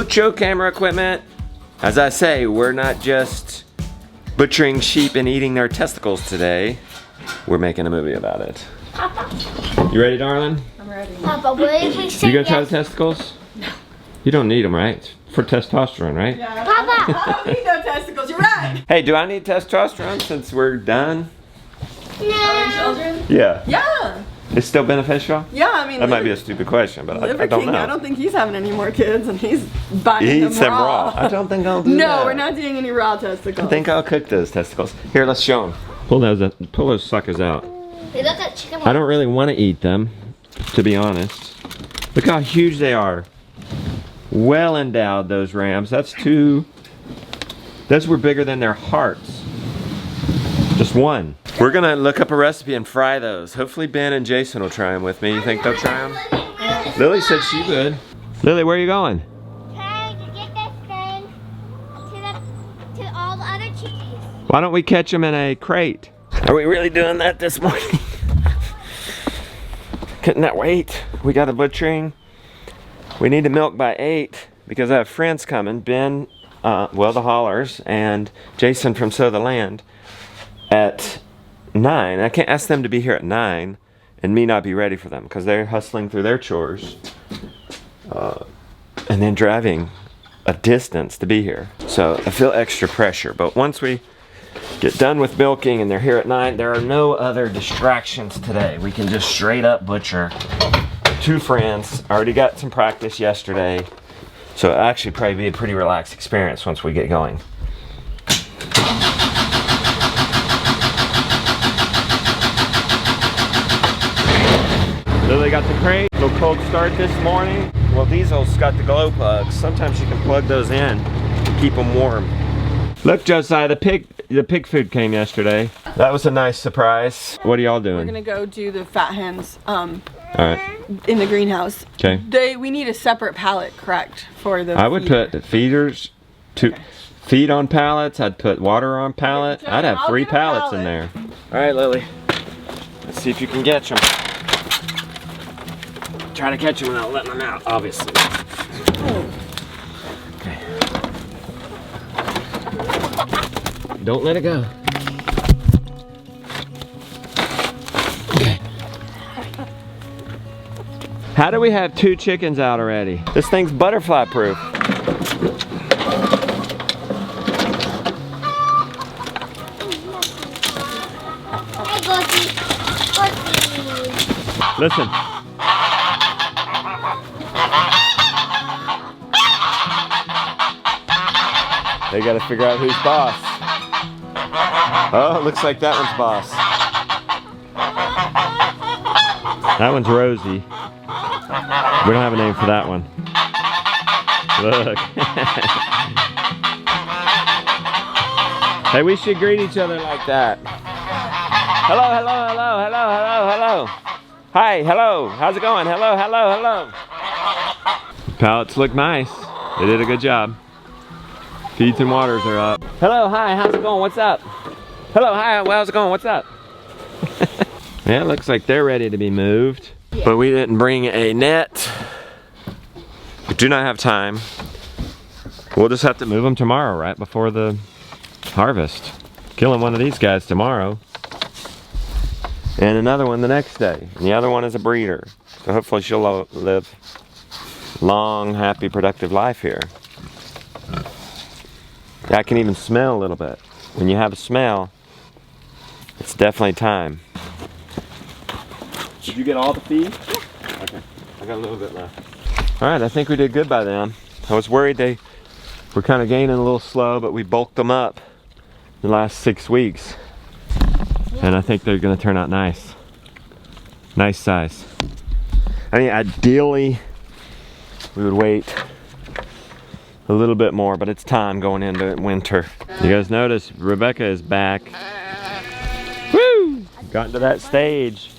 choke camera equipment. As I say, we're not just butchering sheep and eating their testicles today. We're making a movie about it. Papa. You ready, darling? I'm ready. Papa, what if we say You gonna try yes? the testicles? No. You don't need them, right? For testosterone, right? Yeah. Papa. I don't need no testicles, you're right. Hey, do I need testosterone since we're done? No. Children? Yeah. Yeah. It's still beneficial? Yeah, I mean, That might be a stupid question, but I don't know. I don't think he's having any more kids, and he's biting He them eats them raw. raw. I don't think I'll do that. No, we're not doing any raw testicles. I think I'll cook those testicles. Here, let's show them. Pull those suckers out. They look like chicken. I don't really want to eat them, to be honest. Look how huge they are. Well endowed, those rams. Those were bigger than their hearts. Just one. We're gonna look up a recipe and fry those. Hopefully Ben and Jason will try them with me. You think they'll try them? Lily said she would. Lily, where are you going? Trying to get this thing to all the other chickies. Why don't we catch them in a crate? Are we really doing that this morning? Couldn't that wait? We got a butchering. We need to milk by 8 because I have friends coming. Ben, well, the Hollers, and Jason from Sow the Land at 9. I can't ask them to be here at 9 and me not be ready for them because they're hustling through their chores and then driving a distance to be here. So I feel extra pressure. But once we get done with milking and they're here at 9, there are no other distractions today. We can just straight up butcher. 2 friends. I already got some practice yesterday. So it'll actually probably be a pretty relaxed experience once we get going. Lily got the crate, little cold start this morning. Well, Diesel's got the glow plugs. Sometimes you can plug those in to keep them warm. Look, Josiah, the pig food came yesterday. That was a nice surprise. What are y'all doing? We're gonna go do the fat hens All right. in the greenhouse. Okay. We need a separate pallet, correct, for the I would feeder. put feeders to feed on pallets. I'd put water on pallet. I'd have 3 pallets in there. All right, Lily. Let's see if you can catch them. Try to catch them without letting them out, obviously. Okay. Don't let it go. Okay. How do we have 2 chickens out already? This thing's butterfly proof. Hey, Goldie. Goldie. Listen. They gotta figure out who's boss. Oh, it looks like that one's boss. That one's Rosie. We don't have a name for that one. Look. Hey, we should greet each other like that. Hello, hello, hello, hello, hello, hello. Hi, hello. How's it going? Hello, hello, hello. Pallets look nice. They did a good job. Feeds and waters are up. Hello, hi, how's it going? What's up? Hello, hi, well, how's it going? What's up? Yeah, it looks like they're ready to be moved. Yeah. But we didn't bring a net. We do not have time. We'll just have to move them tomorrow, right before the harvest. Killing one of these guys tomorrow. And another one the next day. And the other one is a breeder. So hopefully she'll live long, happy, productive life here. I can even smell a little bit. When you have a smell, it's definitely time. Did you get all the feed? Yeah. Okay, I got a little bit left. All right, I think we did good by them. I was worried they were kind of gaining a little slow, but we bulked them up the last 6 weeks. And I think they're gonna turn out nice. Nice size. I mean, ideally, we would wait a little bit more, but it's time going into winter. You guys notice Rebecca is back. Woo! Gotten to that stage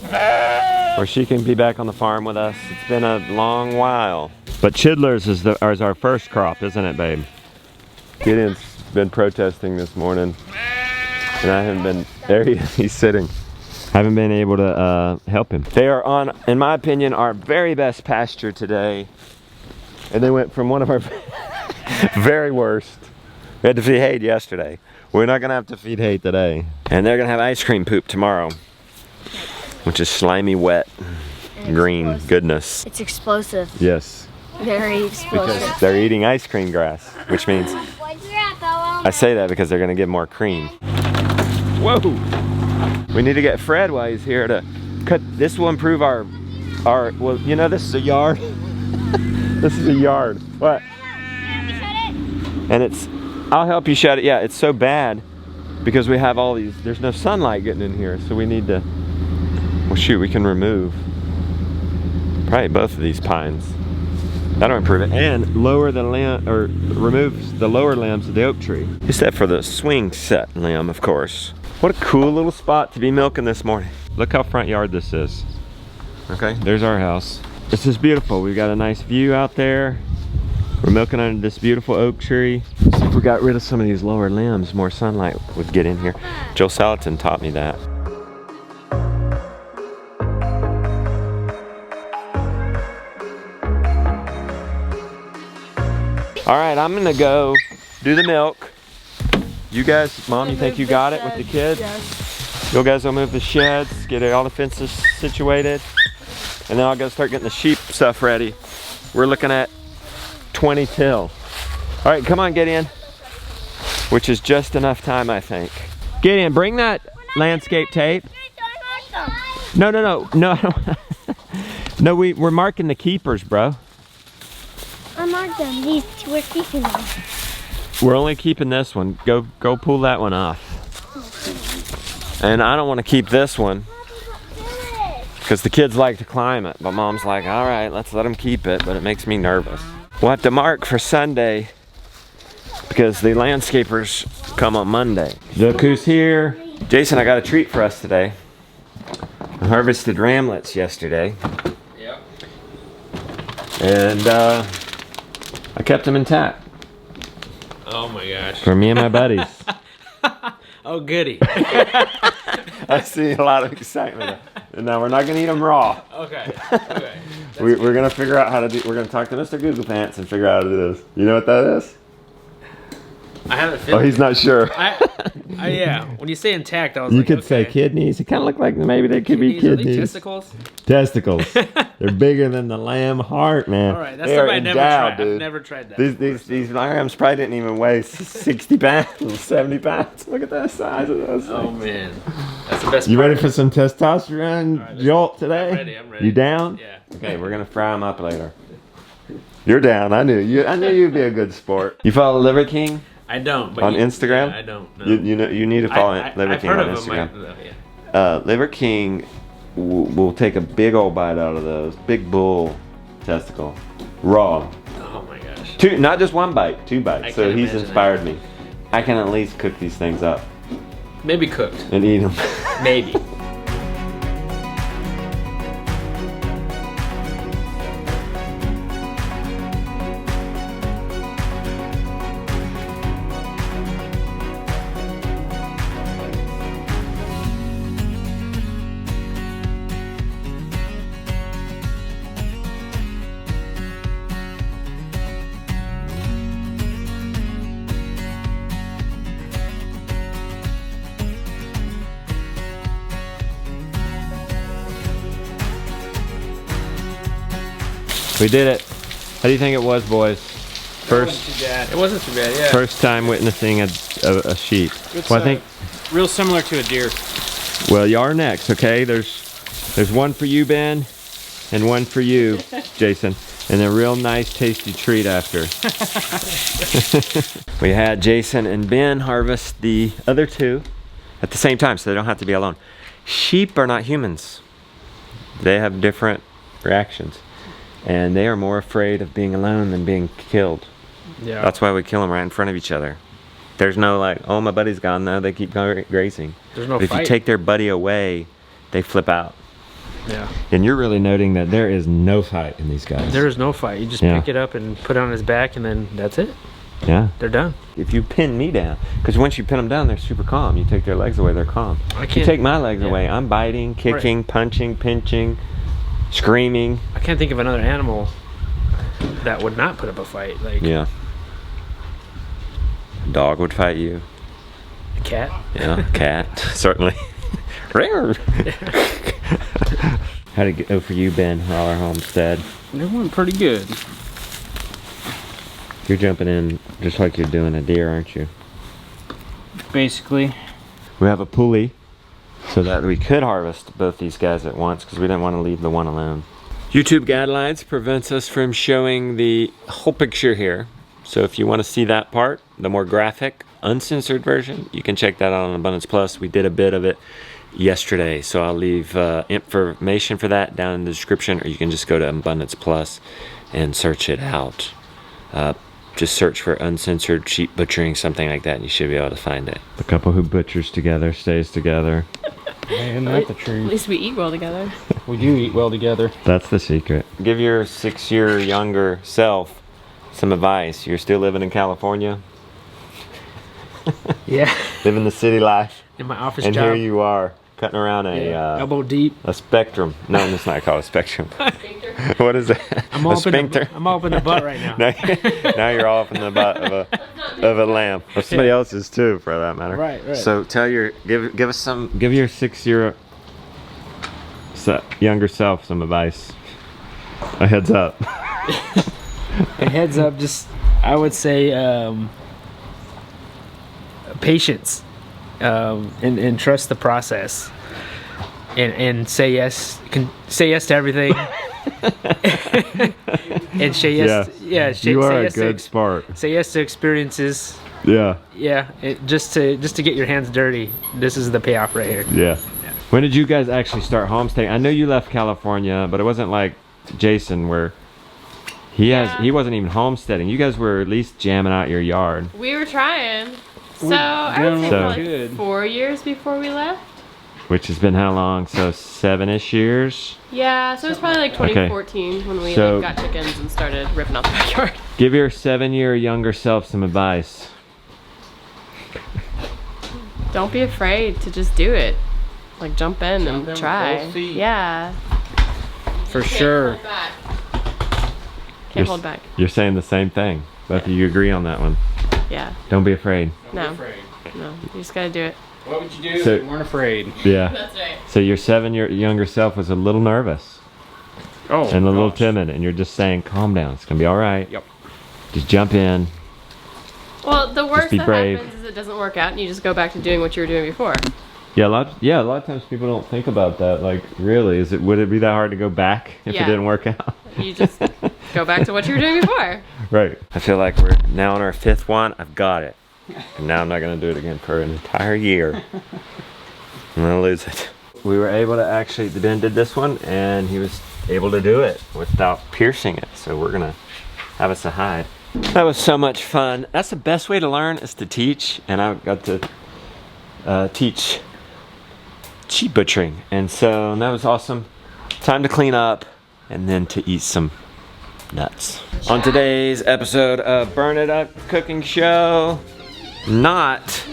where she can be back on the farm with us. It's been a long while. But Chidlers is our first crop, isn't it, babe? Gideon's been protesting this morning, and I haven't been, there he's sitting. I haven't been able to help him. They are on, in my opinion, our very best pasture today. And they went from one of our very worst. We had to feed Hayde yesterday. We're not gonna have to feed Hayde today. And they're gonna have ice cream poop tomorrow, which is slimy, wet, And green explosive. goodness. It's explosive. Yes, Very explosive. because they're eating ice cream grass, which means Where's your at, Bella? I say that because they're gonna get more cream. Whoa! We need to get Fred while he's here to cut. This will improve our. Well, you know, this is a yard. This is a yard. What? And it's. I'll help you shut it. Yeah, it's so bad because we have all these. There's no sunlight getting in here, so we need to. Well, shoot, we can remove probably both of these pines. That'll improve it and lower the limb, or remove the lower limbs of the oak tree. Except for the swing set limb, of course. What a cool little spot to be milking this morning. Look how front yard this is. Okay, there's our house. This is beautiful. We've got a nice view out there. We're milking under this beautiful oak tree. So if we got rid of some of these lower limbs, more sunlight would get in here. Joe Salatin taught me that. All right, I'm gonna go do the milk. You guys, Mom, you think you got it with the kids? Yes. You guys will move the sheds, get all the fences situated, and then I'll go start getting the sheep stuff ready. We're looking at 20 till. All right, come on, get in. Which is just enough time, I think. Get in, bring that landscape tape. No. No, we're marking the keepers, bro. I marked them. These two, we're keeping them. We're only keeping this one. Go pull that one off. And I don't want to keep this one because the kids like to climb it. But Mom's like, all right, let's let them keep it, but it makes me nervous. We'll have to mark for Sunday because the landscapers come on Monday. Look who's here. Jason, I got a treat for us today. I harvested ramlets yesterday. Yep. And I kept them intact Oh my gosh. for me and my buddies. Oh goody. I see a lot of excitement. Now we're not gonna eat them raw. Okay. Okay. We're gonna figure out how to do. We're gonna talk to Mr. Google Pants and figure out how to do this. You know what that is? I haven't Oh, finished. he's not sure. Yeah. When you say intact, I was You like, could say okay. kidneys. It kind of look like maybe they could be Kidneys, are they kidneys. testicles? Testicles. They're bigger than the lamb heart, man. All right. That's They something are I never endowed, tried. I've dude. never tried that. These lambs probably didn't even weigh 60 pounds, 70 pounds. Look at the size of those Oh things. man. That's the best. You part. ready for some testosterone right, jolt today? I'm ready, I'm ready. You down? Yeah. Okay, we're gonna fry them up later. You're down. I knew you'd be a good sport. You follow Liver King I don't. But on Instagram? Yeah, I don't. No. You know you need to follow Liver I've King heard on of Instagram. them. Yeah. Liver King will take a big old bite out of those big bull testicle, raw. Oh my gosh. Two, not just one bite, 2 bites. I So can't he's imagine inspired me. I can at least cook these things up Maybe cooked. and eat them. Maybe. We did it. How do you think it was, boys? It First, wasn't too bad. It wasn't too bad. Yeah. first time witnessing a sheep. It's Well, I think. real similar to a deer. Well, you are next, okay? There's one for you, Ben, and one for you, Jason, and a real nice, tasty treat after. We had Jason and Ben harvest the other 2 at the same time, so they don't have to be alone. Sheep are not humans. They have different reactions, and they are more afraid of being alone than being killed. Yeah. That's why we kill them right in front of each other. There's no like, oh, my buddy's gone. No, they keep grazing. There's no But if you fight. take their buddy away, they flip out. Yeah. And you're really noting that there is no fight in these guys. There is no fight. You just Yeah. pick it up and put it on his back, and then that's it. Yeah. They're done. If you pin me down, because once you pin them down, they're super calm. You take their legs away, they're calm. I You can't. take my legs yeah. away, I'm biting, kicking, punching, pinching, screaming. I can't think of another animal that would not put up a fight. Like Yeah. A dog would fight you. a cat. Yeah, cat, certainly. Rare. How'd it go for you, Ben, Roller Homestead? It went pretty good. You're jumping in just like you're doing a deer, aren't you? Basically. We have a pulley so that we could harvest both these guys at once because we didn't want to leave the one alone. YouTube guidelines prevents us from showing the whole picture here. So if you want to see that part, the more graphic, uncensored version, you can check that out on Abundance Plus. We did a bit of it yesterday, so I'll leave information for that down in the description, or you can just go to Abundance Plus and search it out. Just search for uncensored sheep butchering, something like that, and you should be able to find it. The couple who butchers together stays together. Isn't that the At truth? least we eat well together. We do eat well together. That's the secret. Give your 6-year younger self some advice. You're still living in California, Yeah. living the city life, In my office and job. here you are cutting around elbow deep. a spectrum. No, it's not called a spectrum. What is that? I'm a all up in sphincter. I'm all up in the butt right now. Now you're all up in the butt of a lamb, or somebody else's too, for that matter. Right. So tell your give your 6-year younger self some advice. A heads up. A heads up, just I would say patience, and trust the process, and say yes to everything, and say yes. You are say a yes good sport. Say yes to experiences. Yeah. Yeah, just to get your hands dirty. This is the payoff right here. Yeah. When did you guys actually start homesteading? I know you left California, but it wasn't like Jason where he wasn't even homesteading. You guys were at least jamming out your yard. We were trying. So I would say So- probably Good. 4 years before we left. Which has been how long? So 7-ish years? Yeah, so it was probably like 2014 when we So- like, got chickens and started ripping out the backyard. Give your 7-year younger self some advice. Don't be afraid to just do it. Like jump in Jump in and with try. both feet. Yeah. For sure. Can't hold back. You're saying the same thing. Both of you agree on that one. Yeah. Don't be afraid. No. No. You just gotta do it. What would you do So- if you weren't afraid? Yeah. That's right. So your 7-year younger self was a little nervous Oh, and a little gosh. timid, and you're just saying, calm down. It's gonna be all right. Yep. Just jump in. Well, the worst be that brave. happens is it doesn't work out and you just go back to doing what you were doing before. Yeah, a lot of times people don't think about that. Like, really, would it be that hard to go back if it Yeah. didn't work out? You just go back to what you were doing before. Right. I feel like we're now on our 5th one. I've got it. And now I'm not gonna do it again for an entire year. I'm gonna lose it. We were able to actually, Ben did this one and he was able to do it without piercing it. So we're gonna have us a hide. That was so much fun. That's the best way to learn, is to teach. And I got to teach sheep butchering. And so that was awesome. Time to clean up and then to eat some nuts. On today's episode of Burn It Up Cooking Show, not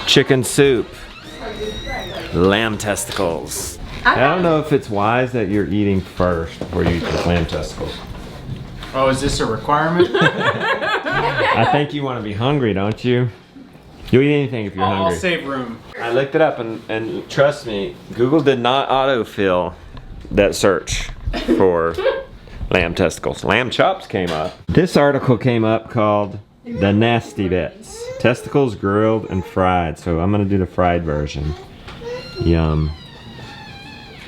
chicken soup, lamb testicles. I don't know if it's wise that you're eating first before you eat the lamb testicles. Oh, is this a requirement? I think you want to be hungry, don't you? You'll eat anything if you're I'll hungry. save room. I looked it up and trust me, Google did not autofill that search for lamb testicles. Lamb chops came up. This article came up called The Nasty Bits. Testicles grilled and fried. So I'm gonna do the fried version. Yum.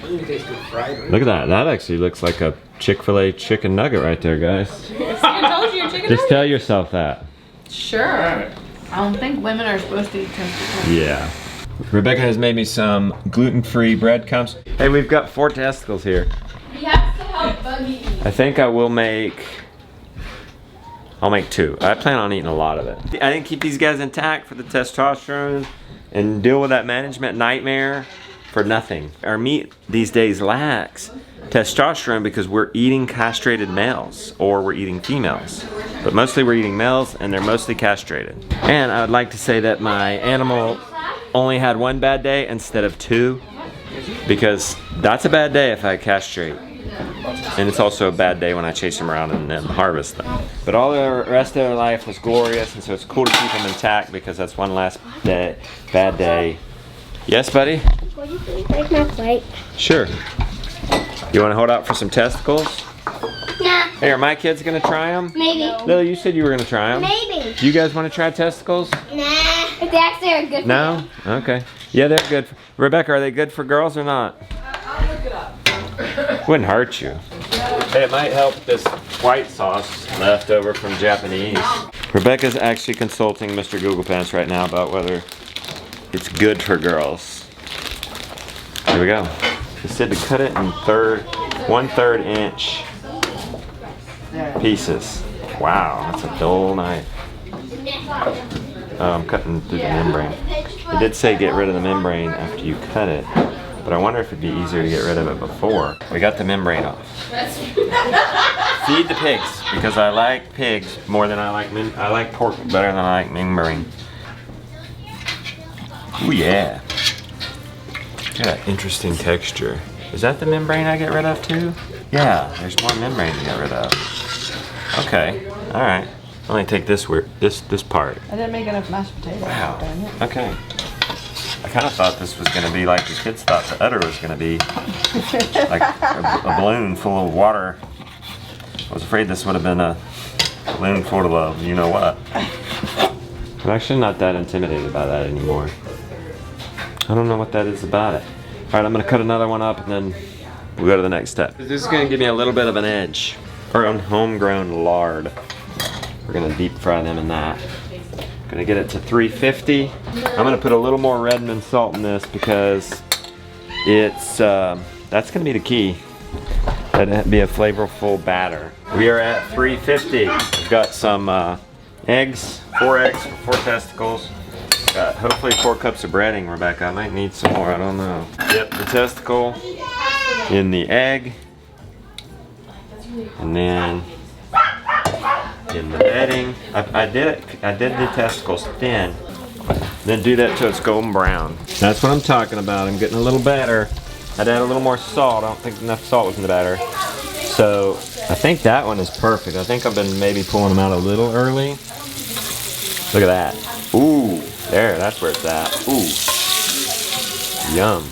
Look at that. That actually looks like a Chick-fil-A chicken nugget right there, guys. I told you, chicken Just tell yourself that. Sure. I don't think women are supposed to eat testicles. Yeah. Rebecca has made me some gluten-free breadcrumbs. Hey, we've got 4 testicles here. We have to help Buggy eat. I think I'll make 2. I plan on eating a lot of it. I didn't keep these guys intact for the testosterone and deal with that management nightmare for nothing. Our meat these days lacks testosterone because we're eating castrated males or we're eating females. But mostly we're eating males and they're mostly castrated. And I would like to say that my animal only had 1 bad day instead of 2 because that's a bad day if I castrate And it's also a bad day when I chase them around and then harvest them. But all the rest of their life was glorious, and so it's cool to keep them intact because that's one last day, bad day. Yes, buddy? Would you please take my plate? Sure. You want to hold out for some testicles? Nah, Hey, are my kids going to try them? maybe. Lily, you said you were going to try them. Maybe. Do you guys want to try testicles? Nah. If they actually are good No? Okay. Yeah, they're good. Rebecca, are they good for girls or not? I'll look it up. Wouldn't hurt you. Hey, it might help this white sauce left over from Japanese. Rebecca's actually consulting Mr. Google Pants right now about whether it's good for girls. Here we go. He said to cut it in 1/3 inch pieces. Wow, that's a dull knife. I'm cutting through the membrane. It did say get rid of the membrane after you cut it, but I wonder if it'd be easier to get rid of it before. We got the membrane off. Feed the pigs, because I like pigs more than I like pork better than I like membrane. Oh yeah. Look at that interesting texture. Is that the membrane I get rid of too? Yeah, there's more membrane to get rid of. Okay, all right. Only take this part. I didn't make enough mashed potatoes. Wow. Darn it. Okay. I kind of thought this was going to be like the kids thought the udder was going to be, like a balloon full of water. I was afraid this would have been a balloon full of you know what. I'm actually not that intimidated by that anymore. I don't know what that is about it. All right, I'm going to cut another one up and then we'll go to the next step. This is going to give me a little bit of an edge. Our own homegrown lard. We're going to deep fry them in that. Gonna get it to 350. I'm gonna put a little more Redmond salt in this because it's that's gonna be the key. That'd be a flavorful batter. We are at 350. We've got some eggs, 4 eggs, 4 testicles. Got hopefully 4 cups of breading, Rebecca. I might need some more, I don't know. Yep, the testicle in the egg. And then in the bedding. I did the testicles thin. Then do that till it's golden brown. That's what I'm talking about. I'm getting a little better. I'd add a little more salt. I don't think enough salt was in the batter. So I think that one is perfect. I think I've been maybe pulling them out a little early. Look at that. Ooh, there, that's where it's at. Ooh, yum.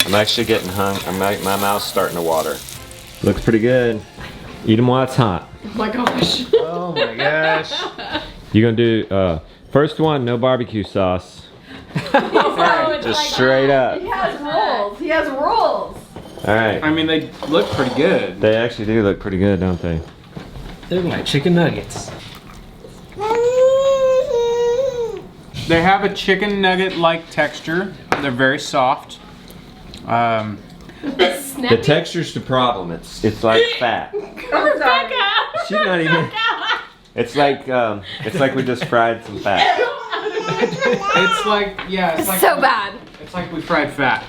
I'm actually getting hungry. My mouth's starting to water. Looks pretty good. Eat them while it's hot. Oh my gosh. Oh my gosh. You gonna do first one, no barbecue sauce. Just straight up. He has rules. He has rules. All right. I mean, they look pretty good. They actually do look pretty good, don't they? They look like chicken nuggets. They have a chicken nugget-like texture. They're very soft. The texture's the problem. It's like fat. Rebecca. She's not even. It's like we just fried some fat. It's like, yeah, it's like So bad. It's like we fried fat.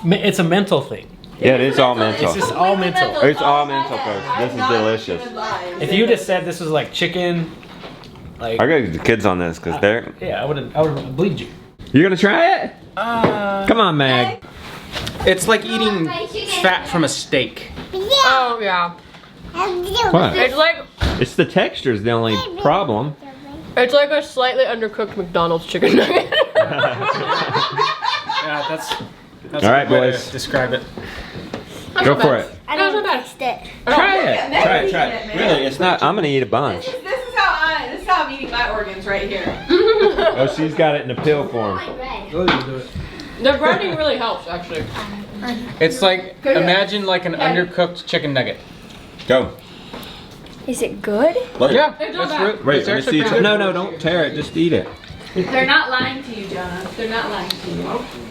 It's a mental thing. Yeah, it is all mental. It's just all mental. It's all mental, folks. This is delicious. If you just said this was like chicken, like I gotta get the kids on this because they're. yeah, I would have believed you. You gonna try it? Come on, Mag. It's like eating fat from a steak. Oh yeah. What? It's like The texture's the only problem. it's like a slightly undercooked McDonald's chicken nugget. Yeah, that's All a right, good way boys. to describe it. Go for it. I don't taste it. Try it. Really, it's not. I'm gonna eat a bunch. This is how I'm eating my organs right here. Oh, she's got it in a pill form. The browning really helps actually. It's like, imagine like an undercooked chicken nugget. Go. Is it good? Yeah, It's not that's bad. real. Wait, it's let me actually see. pretty good. No, don't tear it. Just eat it. They're not lying to you, Jonah. They're not lying to you.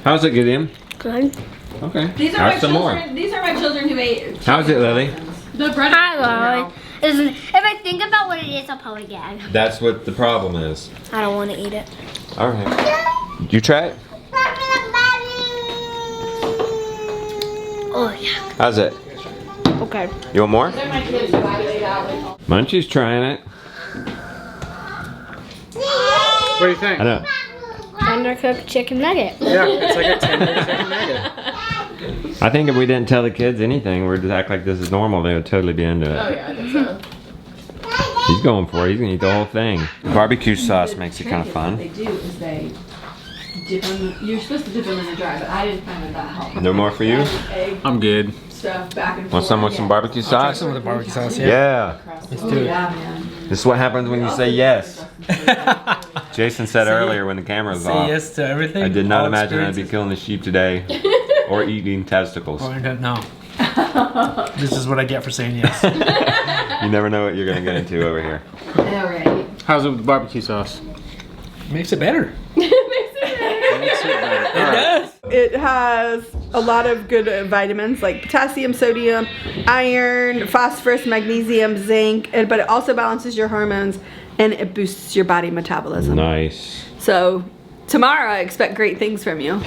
How's it, Gideon? Good. Okay. These are Have my some children. more. These are my children who ate. How's it, Lily? The bread. I love it. If I think about what it is, I'll probably gag. That's what the problem is. I don't want to eat it. All right. You try it? Oh yeah. How's it? Okay. You want more? Munchie's trying it. What do you think? I know. Undercooked chicken nugget. Yeah, it's like a tender chicken nugget. I think if we didn't tell the kids anything, we'd just act like this is normal, they would totally be into it. Oh yeah, I think so. He's going for it. He's gonna eat the whole thing. Barbecue sauce makes it kind of What fun. they do is they dip them. You're supposed to dip them in the dry, but I didn't find that helpful. No more for you? Egg I'm good. stuff back and forth. Want some with some barbecue Try sauce? some of the barbecue sauce, Yeah. Let's Oh, do it. yeah, man. This is what happens when you say yes. Jason said earlier when the camera was Say off. yes to everything. I did not all imagine I'd be experiences. killing the sheep today or eating testicles. Oh, I don't know. This is what I get for saying yes. You never know what you're gonna get into over here. All right. How's it with the barbecue sauce? Makes it better. It does. It has a lot of good vitamins like potassium, sodium, iron, phosphorus, magnesium, zinc, but it also balances your hormones and it boosts your body metabolism. Nice. So tomorrow I expect great things from you.